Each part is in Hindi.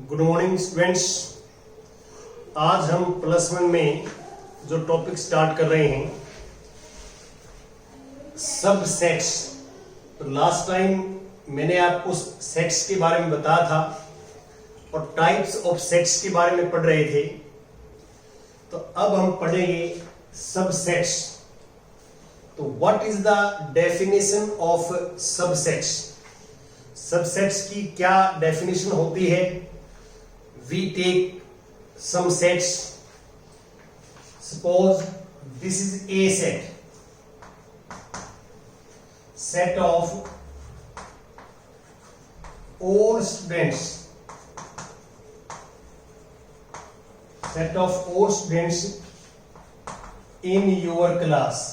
Good morning students. आज हम +1 में जो टॉपिक स्टार्ट कर रहे हैं सब सेट्स। तो लास्ट टाइम मैंने आपको सेट्स के बारे में बताया था और टाइप्स ऑफ सेट्स के बारे में पढ़ रहे थे। तो अब हम पढ़ेंगे सब सेट्स। तो what is the definition of subsets? Subsets की क्या डेफिनेशन होती है? We take some sets. Suppose this is a set of all students, in your class.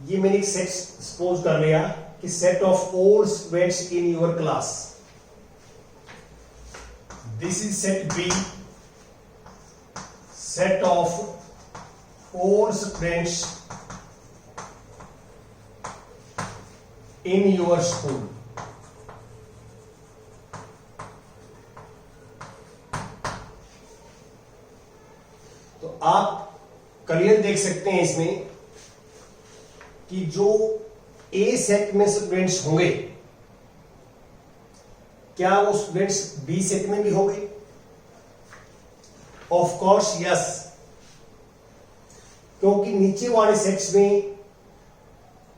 ये मैंने एक सेट सपोज कर लिया कि set of all students in your class. This is set B, set of all students in your school. तो आप क्लियर देख सकते हैं इसमें कि जो ए सेट में स्टूडेंट्स होंगे, क्या वो स्टूडेंट्स बी सेट में भी होंगे? ऑफ कोर्स यस, क्योंकि नीचे वाले सेट्स में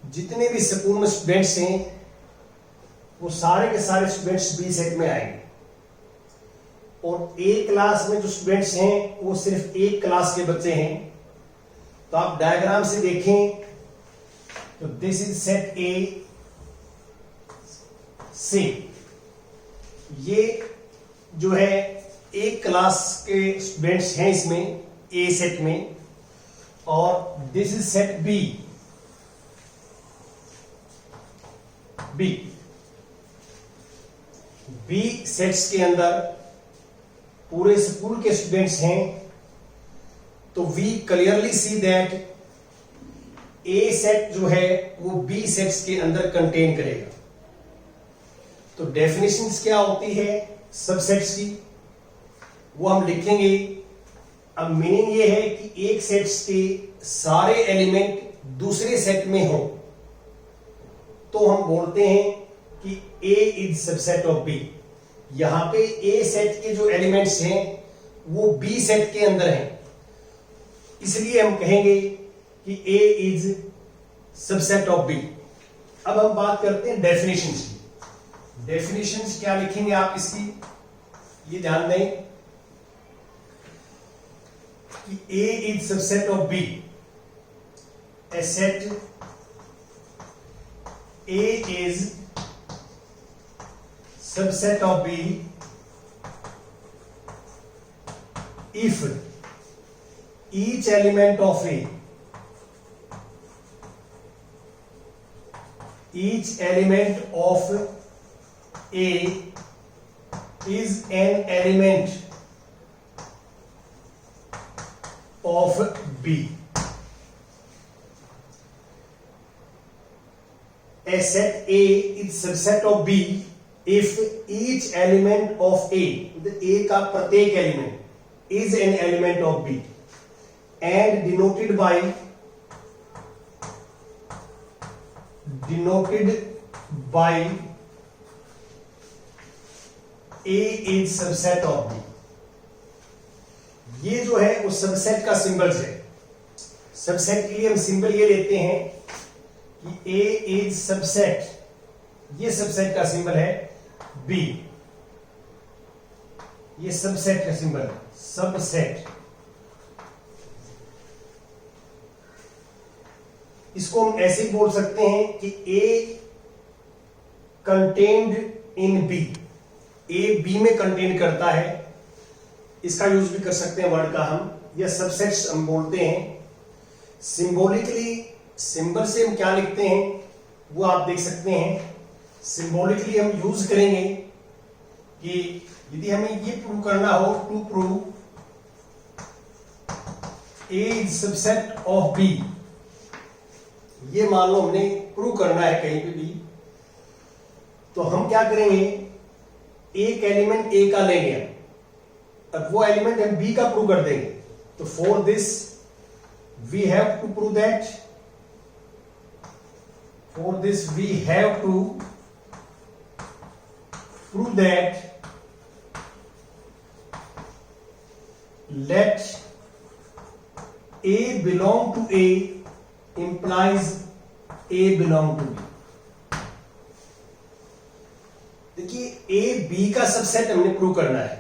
जितने भी स्कूल में स्टूडेंट्स हैं वो सारे के सारे स्टूडेंट्स बी सेट में आएंगे और ए क्लास में जो स्टूडेंट्स हैं वो सिर्फ एक क्लास के बच्चे हैं। तो आप डायग्राम से देखें तो दिस इज सेट ए सी। ये जो है एक क्लास के स्टूडेंट्स हैं इसमें ए सेट में, और this is set B. B sets के अंदर पूरे स्कूल के स्टूडेंट्स हैं। तो we clearly see that A set जो है वो बी सेट्स के अंदर कंटेन करेगा। तो डेफिनेशंस क्या होती है सबसेट्स की, वो हम लिखेंगे। अब मीनिंग ये है कि एक सेट्स के सारे एलिमेंट दूसरे सेट में हो तो हम बोलते हैं कि A is subset of B. यहां पे ए सेट के जो एलिमेंट्स हैं वो बी सेट के अंदर हैं, इसलिए हम कहेंगे कि A is subset of B। अब हम बात करते हैं डेफिनेशंस की। डेफिनेशंस क्या लिखेंगे आप इसकी, ये ध्यान दें कि A is subset of B। A set A is subset of B if each element of A is an element of B. A set A is subset of B if each element of A, A का प्रत्येक element is an element of B and denoted by A is subset of B। ये जो है वो सबसेट का सिंबल्स है। सबसेट के लिए हम सिंबल ये लेते हैं कि A इज सबसेट, ये सबसेट का सिंबल है B। ये सबसेट का सिंबल है, सबसेट। इसको हम ऐसे बोल सकते हैं कि A contained in B। A B में कंटेन करता है, इसका यूज भी कर सकते हैं वर्ड का हम, या सबसेट्स हम बोलते हैं। सिंबॉलिकली सिंबल से हम क्या लिखते हैं वो आप देख सकते हैं। सिंबॉलिकली हम यूज करेंगे कि यदि हमें ये प्रूव करना हो, to prove A is subset of B, ये मान लो हमने प्रूव करना है कहीं पे भी, तो हम क्या करेंगे, एक एलिमेंट ए का लेंगे, अब वो एलिमेंट हम बी का प्रूव कर देंगे। तो for this we have to prove that, for this we have to prove that let A belong to A implies A belong to B। देखिए A B का सबसेट हमने प्रूव करना है,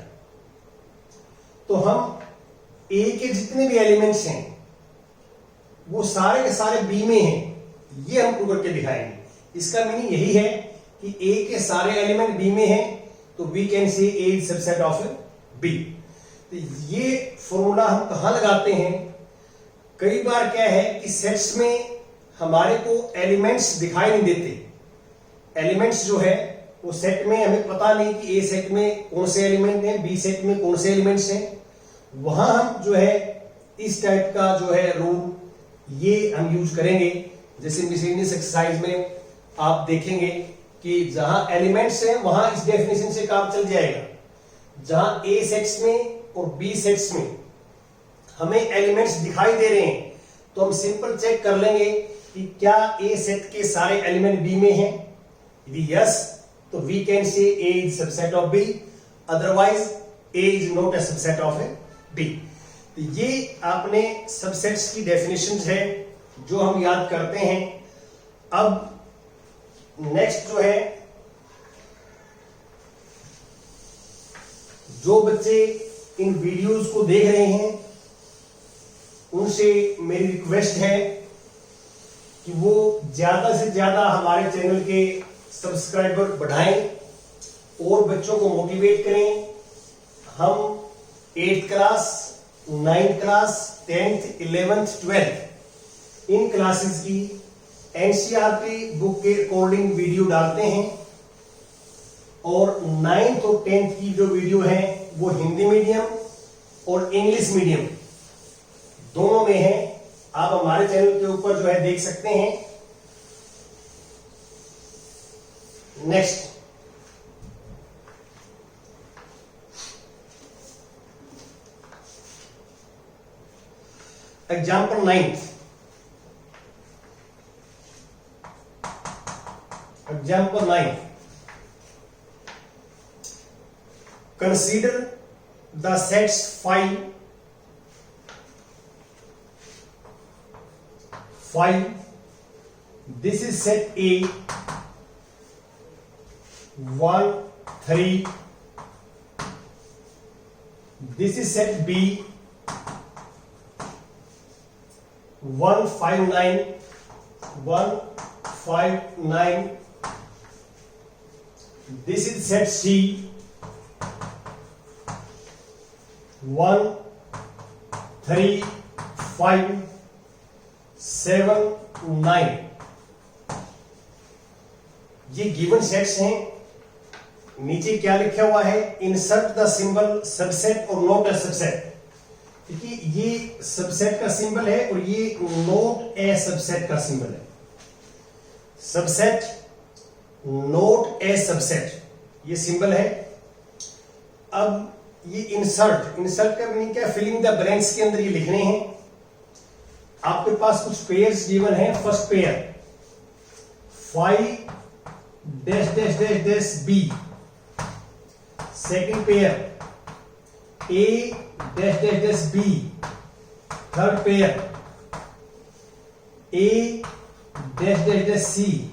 तो हम A के जितने भी एलिमेंट्स हैं वो सारे के सारे B में हैं, ये हम प्रूव करके दिखाएंगे। इसका मीनिंग यही है कि A के सारे एलिमेंट B में हैं, तो we can say A is subset of B। ये फॉर्मूला हम कहां लगाते हैं, कई बार क्या है कि सेट्स में हमारे को एलिमेंट्स दिखाई नहीं देते। एलिमेंट्स जो है वो सेट में हमें पता नहीं कि ए सेट में कौन से एलिमेंट हैं, बी सेट में कौन से एलिमेंट्स हैं। वहां हम जो है इस टाइप का जो है रूल ये हम यूज करेंगे। जैसे मिसलेनियस एक्सरसाइज में आप देखेंगे कि जहां एलिमेंट्स हैं वहां इस डेफिनेशन से काम चल जाएगा। जहां ए सेट्स में और बी सेट्स में हमें एलिमेंट्स दिखाई दे रहे हैं, तो हम सिंपल चेक कर लेंगे कि क्या ए सेट के सारे एलिमेंट बी में हैं। यदि यस, तो we can say A is subset of B, otherwise A is not a subset of A B. तो ये आपने सबसेट्स की डेफिनेशंस है जो हम याद करते हैं। अब नेक्स्ट जो है, जो बच्चे इन वीडियोस को देख रहे हैं उनसे मेरी रिक्वेस्ट है कि वो ज्यादा से ज्यादा हमारे चैनल के सब्सक्राइबर बढ़ाएं और बच्चों को मोटिवेट करें। हम 8th class, 9th class, 10th, 11th, 12th इन क्लासेस की एनसीईआरटी बुक के अकॉर्डिंग वीडियो डालते हैं, और 9th और 10th की जो वीडियो है वो हिंदी मीडियम और इंग्लिश मीडियम दोनों में है। आप हमारे चैनल के ऊपर जो है देख सकते हैं। Next, example 9th, example 9th, consider the sets phi, this is set A 1 3, this is set B 1 5 9, 1 5 9, this is set C 1 3 5 7 9। ये गिवन सेट्स हैं। नीचे क्या लिखा हुआ है, इंसर्ट द सिंबल सबसेट और नॉट ए सबसेट। देखिए ये सबसेट का सिंबल है और ये नॉट ए सबसेट का सिंबल है। सबसेट, नॉट ए सबसेट, ये सिंबल है। अब ये इंसर्ट, इंसर्ट का मीनिंग क्या, फिलिंग द ब्लैंक्स के अंदर ये लिखने हैं। आपके पास कुछ पेयर्स गिवन है। First pair 5 dash dash dash dash B, second pair A dash dash dash B, third pair A dash dash dash C,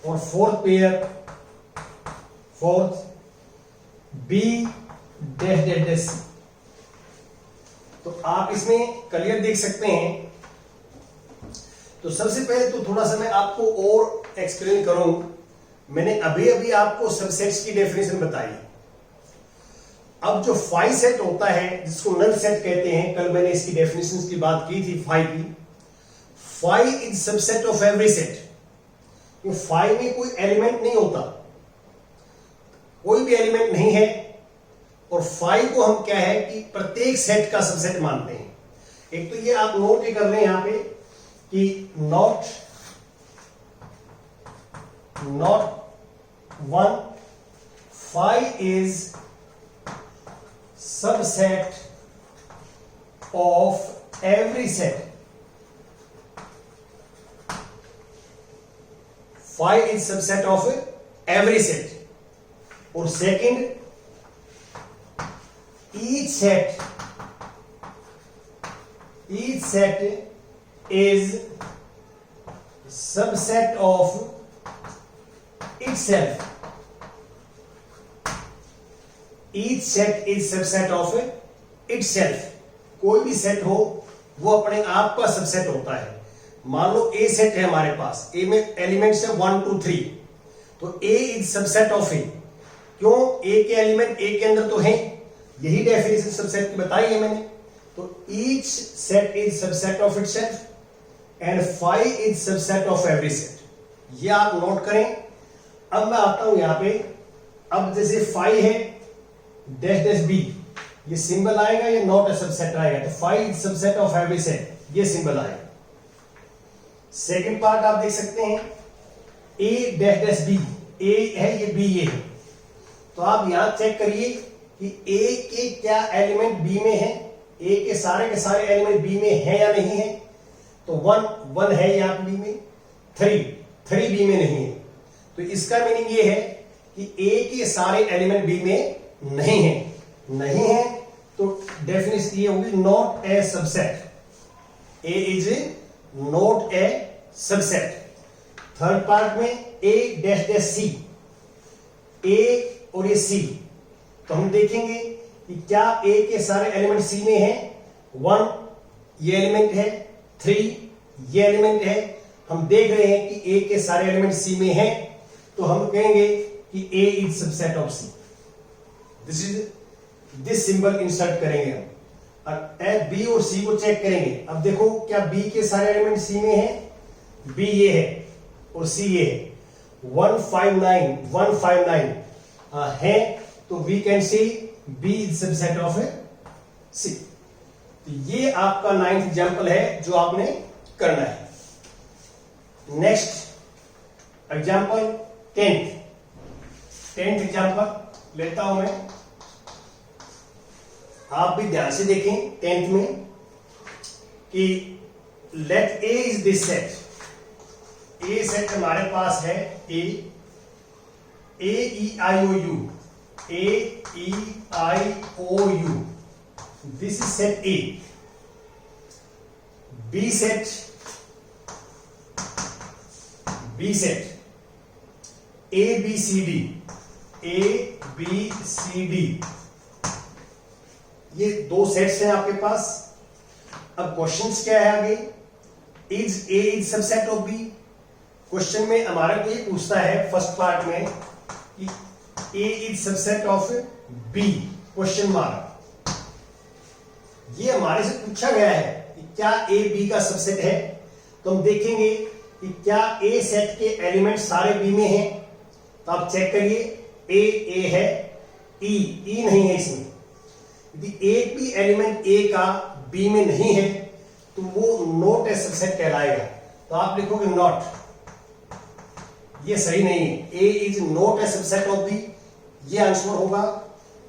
और fourth pair, fourth B dash dash dash C. तो आप इसमें क्लियर देख सकते हैं। तो सबसे पहले तो थोड़ा सा मैं आपको और एक्सप्लेन करूं। मैंने अभी अभी आपको सबसेट्स की डेफिनेशन बताई। अब जो फाई सेट होता है जिसको नल सेट कहते हैं, कल मैंने इसकी डेफिनेशन की बात की थी फाई की। Phi is subset of every set. Phi में कोई एलिमेंट नहीं होता, कोई भी एलिमेंट नहीं है, और फाई को हम क्या है कि प्रत्येक सेट का सबसेट मानते हैं। एक तो ये आप नोट ही कर लें यहां पे कि not 1 phi is subset of every set. Phi is subset of every set. और second, each set is subset of itself. Each set is subset of itself. कोई भी सेट हो वो अपने आप का सबसेट होता है. मान लो ए सेट है हमारे पास, ए में एलिमेंट्स है 1 2 3, तो ए इज सबसेट ऑफ ए. क्यों? ए के एलिमेंट ए के अंदर तो हैं, यही डेफिनेशन सबसेट की बताई है मैंने. तो each set is subset of itself and phi is subset of every set. ये आप नोट करें. अब मैं आता हूं यहां पे. अब जैसे फाई है डैश डैश बी, ये सिंबल आएगा, ये नॉट ए सबसेट आएगा. तो phi is subset of every set, ये सिंबल आएगा. सेकंड पार्ट आप देख सकते हैं, A dash dash B, A है ये, बी ये है. तो आप यहां चेक करिए कि ए के क्या एलिमेंट बी में है. ए के सारे एलिमेंट बी में है या नहीं है. तो 1 है यहां पे बी में, 3 बी में नहीं है. तो इसका मीनिंग ये है कि ए के सारे एलिमेंट बी में नहीं है. तो डेफिनेशन ये होगी not a subset. A is not a subset. Third part में ए डैश डैश सी, ए और ये सी. तो हम देखेंगे कि क्या ए के सारे एलिमेंट सी में है. 1 ये एलिमेंट है, 3 ये एलिमेंट है. हम देख रहे हैं कि ए के सारे एलिमेंट सी में है, तो हम कहेंगे कि A is subset of C. This symbol insert करेंगे हम. और बी और सी को चेक करेंगे. अब देखो क्या बी के सारे एलिमेंट सी में है. बी ये है और सी ये है. 159 है, तो we can say B is subset of C. तो ये आपका 9th एग्जाम्पल है जो आपने करना है. नेक्स्ट एग्जाम्पल 10th एग्जाम्पल लेता हूं मैं. आप भी ध्यान से देखें 10th में कि let A is this set. A set हमारे पास है A E I O U, this is set A. B set A B C D, ये 2 सेट्स हैं आपके पास. अब क्वेश्चंस क्या है आगे. Is A is subset of B. Question में हमारे को ये पूछता है फर्स्ट पार्ट में कि A is subset of B, question mark. ये हमारे से पूछा गया है कि क्या ए बी का सबसेट है. तो हम देखेंगे कि क्या ए सेट के एलिमेंट सारे बी में हैं. तो आप चेक करिए, ए है, ई नहीं है इसमें. यदि एक भी एलिमेंट ए का बी में नहीं है तो वो नॉट ए सबसेट कहलाएगा. तो आप लिखोगे नॉट, ये सही नहीं है. A is not a subset of B, ये आंसर होगा.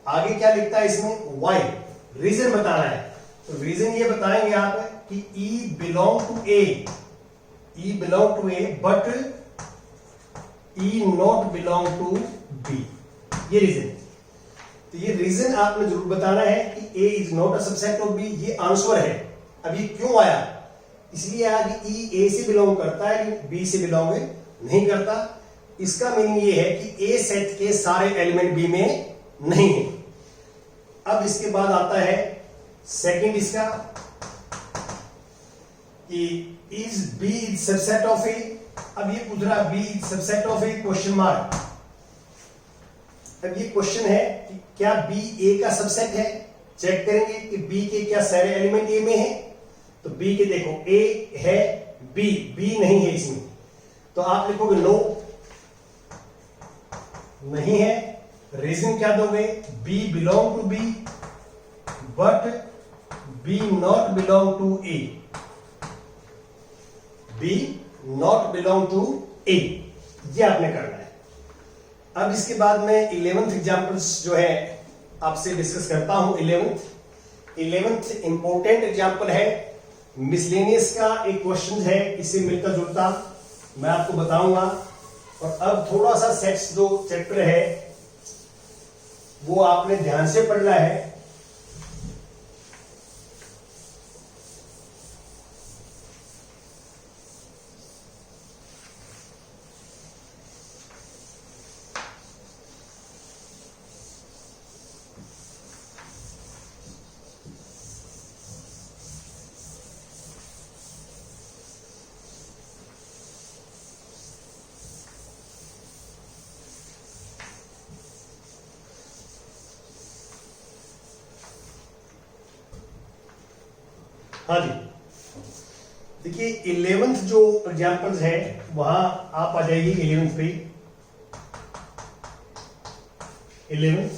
आगे क्या लिखता है इसमें, वाई. रीजन बताना है. तो रीजन ये बताएंगे आप कि E belong to A, but E not belong to B. ये रीजन. तो ये रीजन आपने जरूर बताना है कि A is not a subset of B. ये आंसर है. अब ये क्यों आया, इसलिए आया कि ई ए से बिलोंग करता है, बी से बिलोंग नहीं करता. इसका मीनिंग ये है कि ए सेट के सारे एलिमेंट बी में नहीं है. अब इसके बाद आता है सेकंड इसका कि is B is subset of A. अब ये पूछ रहा B is subset of A, question mark. अब ये क्वेश्चन है कि क्या बी ए का सबसेट है. चेक करेंगे कि बी के क्या सारे एलिमेंट ए में है. तो बी के देखो ए है, बी नहीं है इसमें. तो आप लिखोगे नो, नहीं है. रीजन क्या दोगे, B belong to B but B not belong to A. B not belong to A, ये आपने करना है. अब इसके बाद मैं 11th एग्जाम्पल्स जो है आपसे डिस्कस करता हूं। 11th इंपॉर्टेंट एग्जाम्पल है, मिसलेनियस का एक क्वेश्चन है, इससे मिलता जुलता मैं आपको बताऊंगा। और अब थोड़ा सा सेट्स जो चैप्टर है वो आपने ध्यान से पढ़ना है। हाँ जी, देखिए 11th जो एग्जाम्पल्स है वहां आप आ जाइए 11th पे। 11th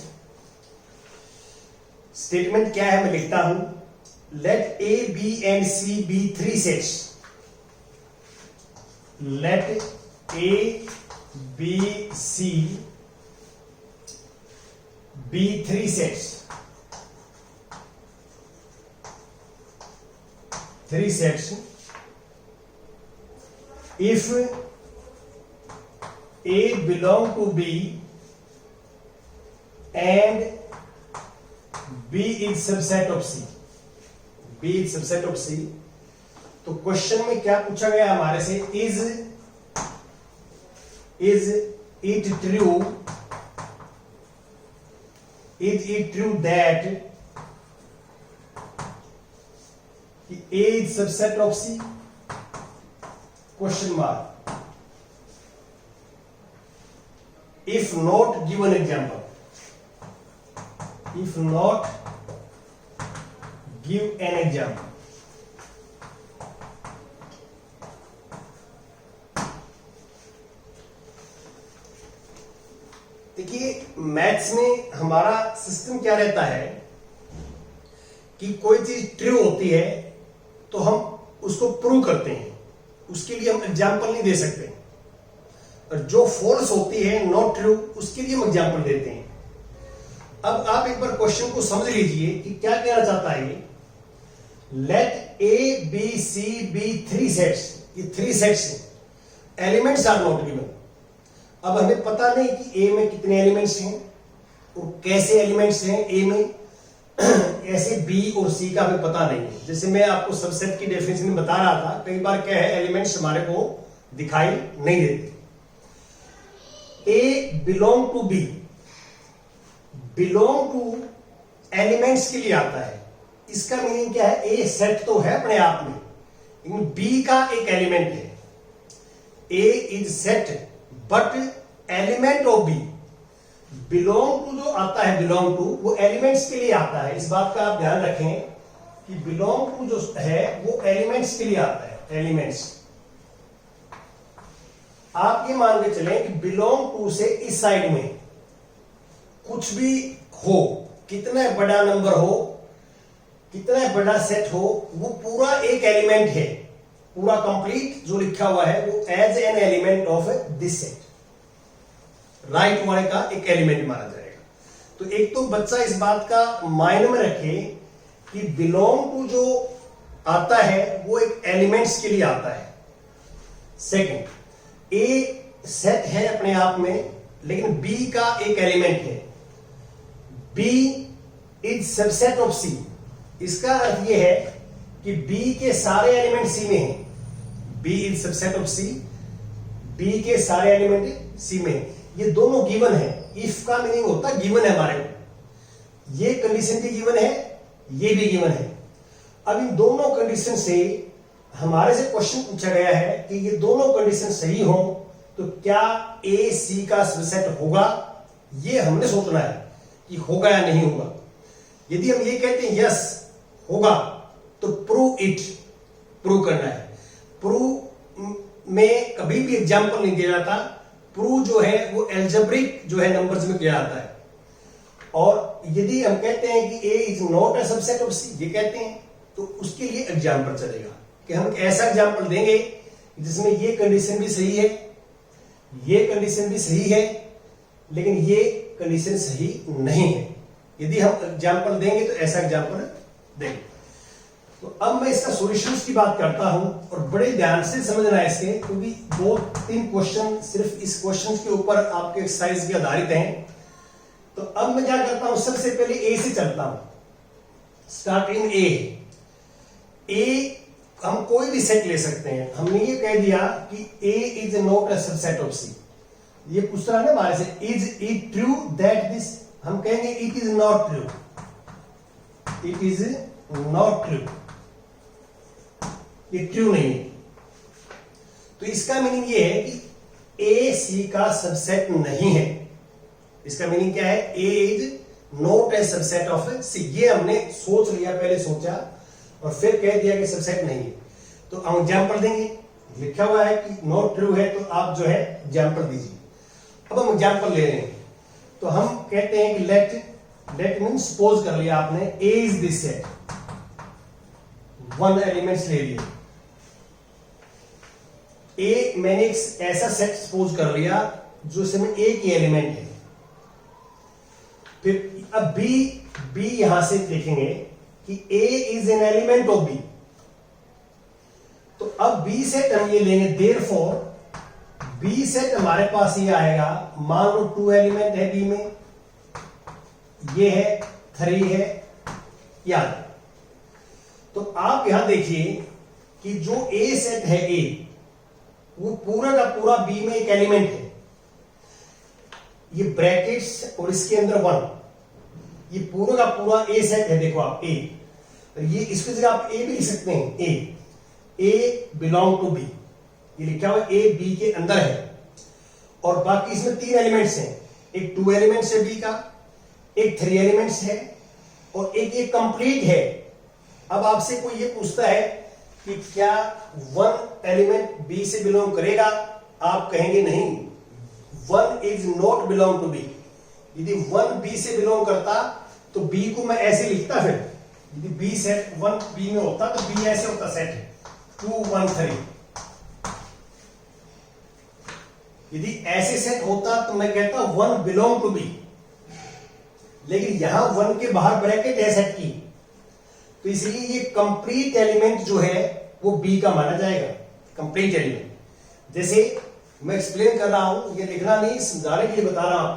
स्टेटमेंट क्या है मैं लिखता हूं, let A B and C be 3 sets. Let A B C be 3 sets. 3 sets if A belong to B and B is subset of C। B is subset of C। तो क्वेश्चन में क्या पूछा गया हमारे से, is it true that A is subset of C? Question mark. If not, give an example. If not, give an example. देखिए मैथ्स में हमारा सिस्टम क्या रहता है कि कोई चीज ट्रू होती है तो हम उसको प्रूव करते हैं, उसके लिए हम एग्जाम्पल नहीं दे सकते। और जो फॉल्स होती है, नॉट ट्रू, उसके लिए हम एग्जाम्पल देते हैं। अब आप एक बार क्वेश्चन को समझ लीजिए कि क्या कहना चाहता है। Let A B C be 3 sets, ये 3 sets elements are not given. अब हमें पता नहीं कि ए में कितने एलिमेंट्स हैं और कैसे एलिमेंट्स हैं ए में, ऐसे बी और सी का हमें पता नहीं है। जैसे मैं आपको सबसेट की डेफिनेशन में बता रहा था, कई बार क्या है एलिमेंट्स हमारे को दिखाई नहीं देते। A belong to B, belong to elements के लिए आता है। इसका मीनिंग क्या है, ए सेट तो है अपने आप में, लेकिन बी का एक एलिमेंट है। A is set but element of B. Belong to जो आता है, बिलोंग टू वो एलिमेंट्स के लिए आता है। इस बात का आप ध्यान रखें कि बिलोंग टू जो है वो एलिमेंट्स के लिए आता है, एलिमेंट्स। आप ये मान के चलें कि बिलोंग टू से इस साइड में कुछ भी हो, कितना बड़ा नंबर हो, कितना बड़ा सेट हो, वो पूरा एक एलिमेंट है। पूरा कंप्लीट जो लिखा हुआ है वो as an element of this set, right वाले का एक एलिमेंट माना जाएगा। तो एक तो बच्चा इस बात का माइंड में रखे कि बिलोंग टू जो आता है वो एक एलिमेंट्स के लिए आता है। सेकंड, ए सेट है अपने आप में, लेकिन बी का एक एलिमेंट है। बी इज सबसेट ऑफ सी। इसका अर्थ यह है कि बी के सारे एलिमेंट सी में हैं। B is subset of C, B के सारे एलिमेंट सी में हैं। ये दोनों गिवन है। इफ का मीनिंग होता है गिवन है हमारे को, ये कंडीशन भी गिवन है, ये भी गिवन है। अब इन दोनों कंडीशन से हमारे से क्वेश्चन पूछा गया है कि ये दोनों कंडीशन सही हो तो क्या ए सी का सबसेट होगा, ये हमने सोचना है कि होगा या नहीं होगा। यदि हम ये कहते हैं यस होगा तो प्रूव इट, प्रूव करना है। प्रूव में कभी भी एग्जाम्पल नहीं दिया जाता। प्रूव जो है वो एल्जेब्रिक जो है नंबर्स में किया जाता है। और यदि हम कहते हैं कि A is not a subset of C, ये कहते हैं, तो उसके लिए एग्जाम्पल चलेगा कि हम ऐसा एग्जाम्पल देंगे जिसमें ये कंडीशन भी सही है, ये कंडीशन भी सही है, लेकिन ये कंडीशन सही नहीं है। यदि हम एग्जाम्पल देंगे तो ऐसा एग्जाम्पल देंगे। तो अब मैं इसका सॉल्यूशंस की बात करता हूं और बड़े ध्यान से समझना है इसके, क्योंकि 2-3 क्वेश्चन सिर्फ इस क्वेश्चन के ऊपर आपके एक्सरसाइज के आधारित हैं। तो अब मैं क्या करता हूं, सबसे पहले ए से चलता हूं। स्टार्टिंग ए हम कोई भी सेट ले सकते हैं। हमने ये कह दिया कि A is not a subset of C. ये पूछ रहा है ना हमारे से, is it true that this, हम कहेंगे it is not true, it is not true, ये ट्रू नहीं है। तो इसका मीनिंग ये है कि ए सी का सबसेट नहीं है। इसका मीनिंग क्या है, A is not a subset of C. ये हमने सोच लिया, पहले सोचा और फिर कह दिया कि सबसेट नहीं है। तो हम एग्जाम्पल देंगे, लिखा हुआ है कि नॉट ट्रू है, तो आप जो है एग्जाम्पल दीजिए। अब हम एग्जाम्पल ले रहे हैं, तो हम कहते हैं कि लेट मीन सपोज कर लिया आपने, ए इज दिस सेट, 1 एलिमेंट्स ले लिए। ए मैंने एक ऐसा सेट सपोज कर लिया जो इसमें एक ही एलिमेंट है। फिर अब बी यहां से देखेंगे कि A is an element of B. तो अब बी सेट हम ये लेंगे, देयरफॉर बी सेट हमारे पास ये आएगा, मान लो 2 एलिमेंट है बी में, ये है 3 है, याद। तो आप यहां देखिए कि जो ए सेट है ए, वो पूरा का पूरा बी में एक एलिमेंट है। ये ब्रैकेट्स और इसके अंदर 1, ये पूरा का पूरा ए सेट है। देखो आप ए, ये इसकी जगह आप ए भी लिख सकते हैं, ए बिलोंग टू बी, ये लिखा हुआ ए बी के अंदर है। और बाकी इसमें 3 एलिमेंट्स हैं, एक 2 एलिमेंट्स है बी का, एक 3 एलिमेंट्स है और एक ये कंप्लीट है। अब आपसे कोई ये पूछता है कि क्या 1 एलिमेंट बी से बिलोंग करेगा, आप कहेंगे नहीं, 1 is not belong to B. यदि 1 बी से बिलोंग करता तो बी को मैं ऐसे लिखता, फिर यदि बी सेट 1 बी में होता तो बी ऐसे होता, सेट 2 1 3। यदि ऐसे सेट होता तो मैं कहता 1 बिलोंग टू बी, लेकिन यहां 1 के बाहर ब्रैकेट है सेट की, तो इसलिए ये कंप्लीट एलिमेंट जो है वो बी का माना जाएगा, कंप्लीट एलिमेंट। जैसे मैं एक्सप्लेन कर रहा हूं, ये लिखना नहीं, समझाने के लिए बता रहा हूं आपको।